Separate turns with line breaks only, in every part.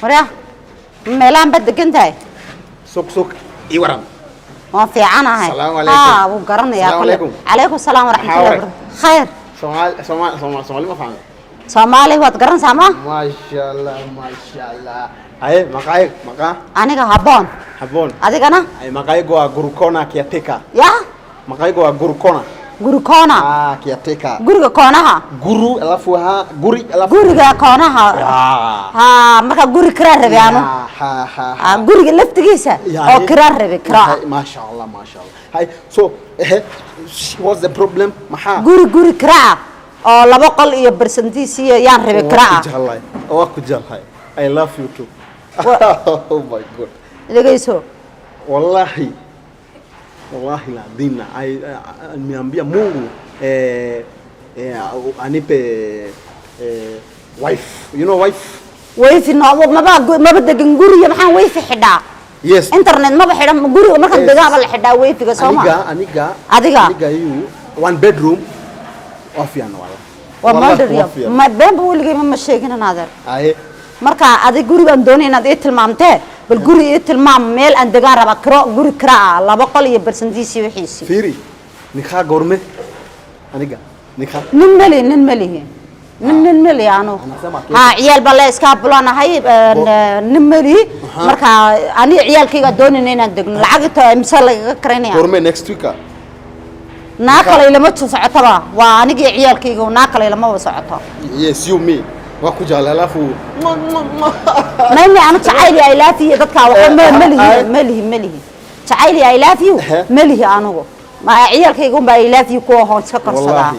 وريا ميلان بدك انت
سوق إيورام
ما في عنا هاي
السلام عليكم
وقرنا يا
السلام عليكم
عليكم السلام ورحمة الله وبركاته خير
Somali ما فاهم
Soomaali waad garan sama
ما شاء الله هاي مقاي
aniga habboon adigana
هاي مقاي جوا غوركونا كياتيكا
ya
مقاي جوا غوركونا
guri koona
كياتيكا
guriga koonaha
guru alafu ha guri alafu
guriga koonaha marka guri kira rabi aanu guriga laftigiisa oo kira rabi kira
ما شاء الله هاي so what's the problem maha
guri kira oo laba qol iyo percentage yaan rabi kira
waa ku jalhay I love you too oh my god
dhageyso
wallahi la dina niambia Mungu anipe wife you know wife
maba degan guriga maxaan wifi xidhaa
yes
internet maba xidhan guriga marka degaaba la xidhaa wifiga Soomaa adiga
you one bedroom wafiyan
wala ma been weligay ma sheegin anaadeer
ay
marka adig gurigan doonay inaad ii tilmaamtee bal guri ii tilmaam meel aan degaan raba kiro guri kira laba qol iyo percentage wixiisi
fiiri nikaa goorme aniga nikaa
nin mali aanu ciyaal bale iska bulanahay nin mali marka ani ciyaalkayga doonay inaan degno lacagta imsa laga kareynaya
goorme next week
naa kale lama socotaba waa aniga ciyaalkayga naa kale lama socoto
yes you me waa ku jaalay alafu
mali aanu jacayli I love you dadka waxa malihi jacayli I love you malihi anugu ma ciyaalkayga baa I love you ku hoon iska korsada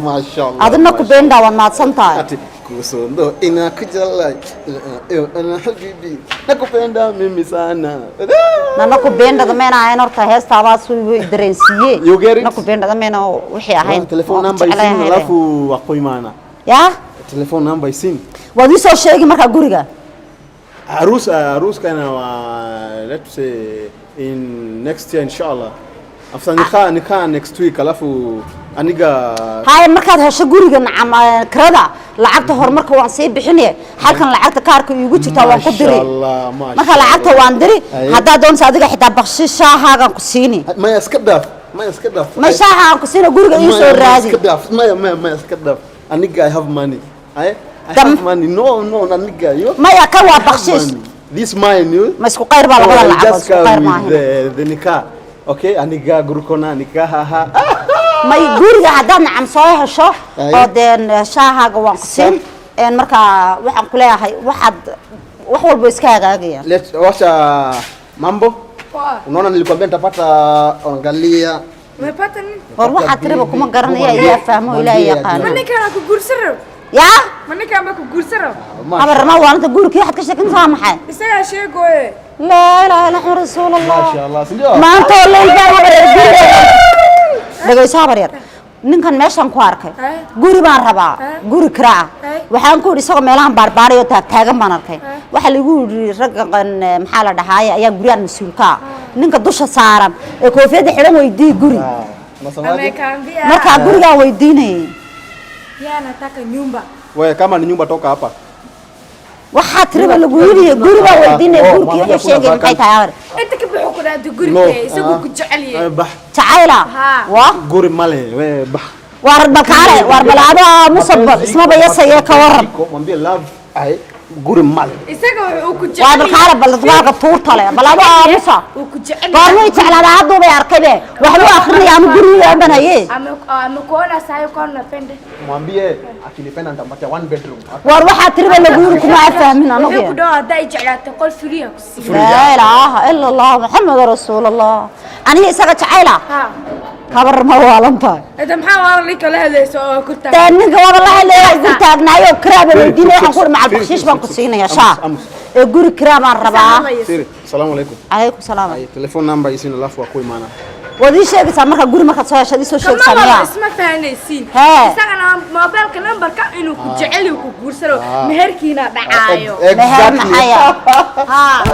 ma sha Allah
adna ku beenda waan maadsantahay
kusondo ina kujalay ana habibi nakupenda mimi sana
naku beenda dameena ayna horta heestaaba suu dareensiye naku beenda dameena wixii ahayn
telephone number isin alafu aqoymana
ya
telephone number isin
wadi soo sheegi marka guriga
arus kana let's say in next year inshallah after nikah next week alafu aniga
hay markaad hesho guriga nacam kirada lacagta horumarka waan sii bixinay halkan lacagta kaarka iigu jirta waan ku diri marka lacagta waan diri hadaa doonto adiga xitaa baqshishaaga ku siini
ma iska dhaaf
ma shaaha ku siina guriga ii soo raadi
ma iska dhaaf aniga I have money I have money no aniga yo
ma ya ka waa baqshish
this mine you
ma isku qayr baa labada lacag isku qayr ma
the nikah okay aniga gurkona nikah
ما يقولي هذا نعم صايح شو بعدين شاها قوان قسم إن مركا واحد كلها هاي واحد بيسكها جاية.
Let's watch mambo. Unaona nilikwambia nitapata angalia.
Umepata nini?
Waruha tribo kuma garani ya fahamu ila ya qana.
Mani kana kugursaro?
Ya?
Mani kana kugursaro?
Habar ma waan ta guurkii xad ka shakin saamaxay.
Isaga sheegoye.
La ilaha illa rasuulullah.
Ma sha Allah.
Ma anta leeyay habar dhageyso baryar ninkan meeshan ku arkay guri baan rabaa guri kiraa waxaan ku isagoo meelahan baarbaarayo taagan baan arkay waxa lagu yiri raggan maxaa la dhahaay ayaa guriyaan mas'uulka ninka dusha saaran ee koofiyada xiran weydii guri marka guriga weydiinay
yaa nataka nyumba
wewe kama ni nyumba toka hapa
waxa triba lagu yiri guri baa weydiinay gurkii wuxuu sheegay maxay tahay
inta ka bixu ku dhaad guriga isagu ku jeceliye
jacayla wa
guri male we bah
war bakale war balaado musabab isma bayasay ka waran
mwambie love ay guri male
isaga wuxuu ku jeceliye
war bakale balad tuurtale balaado musa
uu ku jeceliye
qormo jeclaada hadu bay arkade wax loo akhriyo ama guriga banaye
ama koona sayo koona pende
mwambie akinipenda nitampatia one bedroom
war waxa triba lagu yiri kuma fahmin anagu
ku dhaw haday jeclaato qol firiya ku sii
la ilaha illa allah muhammad rasuulullah ani isaga jacayla habar ma walanta
ida maxaa waa la kala hadlayso oo ku taag
taaniga wada la hadlay ku taagnaayo kiraaba weydiinay waxaan ku macal bakshish baan ku siinaya shaa ee guri kiraabaan rabaa
assalamu alaykum
alaykum salaam
ay telephone number isin alafu ku imaana
wadii sheegaysa marka guri marka soo heshad isoo sheegsanaya
isma fahanaysiin isagana mobilka numberka inuu ku jecel ku guursado meherkiina dhacaayo
meher maxaya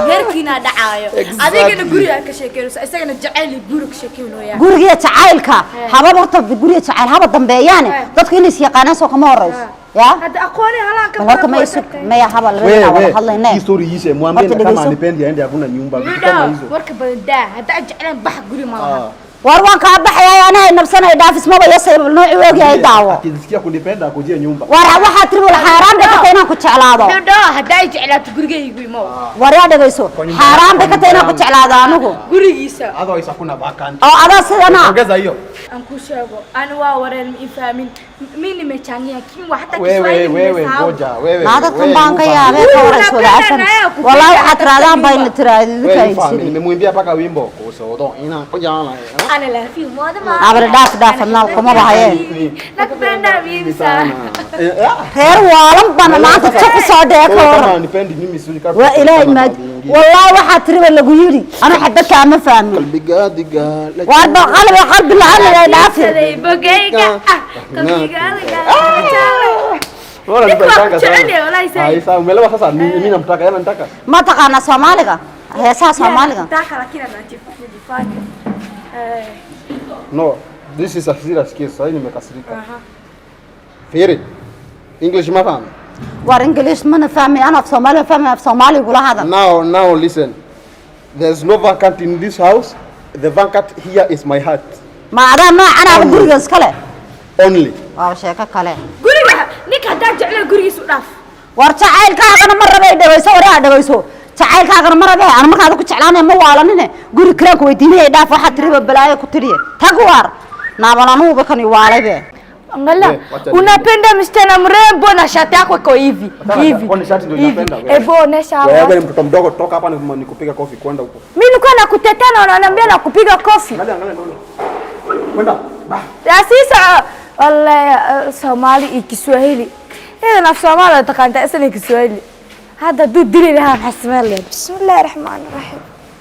meherkiina dhacaayo adigana guriga ka sheekayso isagana jecel guriga ka sheekaynayaa
guriga jacaylka haba horta guriga jacayl haba dambeeyaan dadku inay is yaqaanaan soo kama horeyso يا
هذا أقولي هلا
بل هرت ما يسوق ما يحب الرجال ولا حلا
hii
هنا
story ishe mwambie kama anipendi aende hakuna nyumba vitu kama hizo
وركب الدا هذا أجعلن بح قولي ما
warwan ka baxay ana nafsana dhaafis ma wayasay nooci weegi ay daawo
akisikia kunipenda akujie nyumba
war waxa tiribul xaaraan dhaqatay inaan ku jeclaado
دا هذا أجعلت قرقي يقول ما
war yaa dhagayso xaaraan dhaqatay inaan ku jeclaado anigu
قرقيسا
otherwise hakuna vacancy
oo ada sidana
ongeza hiyo
أنكو شابو أنا وورن إفهمين مين متشانيا كم وحتى
wewe ngoja wewe
maada kan baan ka yaabay ka warayso laasan wallahi waxa tiraadaan baa in tiraadid kaysi
nimemwimbia paka wimbo kusodo ina kujana
أنا لا في موضة ما
abra dhaaf nal kuma bahaye
nakupenda mimi sana
reer waalan bana maanta jab soo dheeko
kama nipendi mimi sio kama
waa ilaahay maad wallahi waxa tiriba lagu yiri ana xabadka ma fahmin
qalbiga diga
war ba qalbi la hadlay dhaafi
bogeyga qalbiga
wala nipendanga
jecel wallahi
sana ai sawa umeelewa sasa mimi namtaka yana nataka
ma taqaana Soomaaliga heesaa Soomaaliga
taka lakini anajifanya
no this is a serious case sasa nimekasirika firi English mafahamu
war English mana fahmi ana Soomaali fahmi Soomaali gula hada
now listen there's no vacant in this house the vacant here is my heart
ma ada ma ana guriga iskale
only
waa sheeko kale
guriga ninka hadaa jecel gurigiisu dhaaf
war jacaylkaagana ma rabay dhawayso waraa dhawayso jacaylkaagana ma rabay aan markaad ku jeclaanay ma waalanine guri kale ku weydiinay dhaaf waxa tiriba balaayo ku tiriye tag war naabalanu bakani waalaybe
angalia unapenda msichana mrembo na shati yako iko hivi hivi
kwani shati ndio unapenda wewe
ebo onesha hapo
wewe ni mtoto mdogo toka hapa nikupiga kofi kwenda huko
mimi nilikuwa nakutetea na unaniambia nakupiga kofi
angalia kwenda
ya sisa wallahi Somali Kiswahili هذا نفس Somali takanta isna Kiswahili hada duu dili lahaa bismillahir rahmanir rahim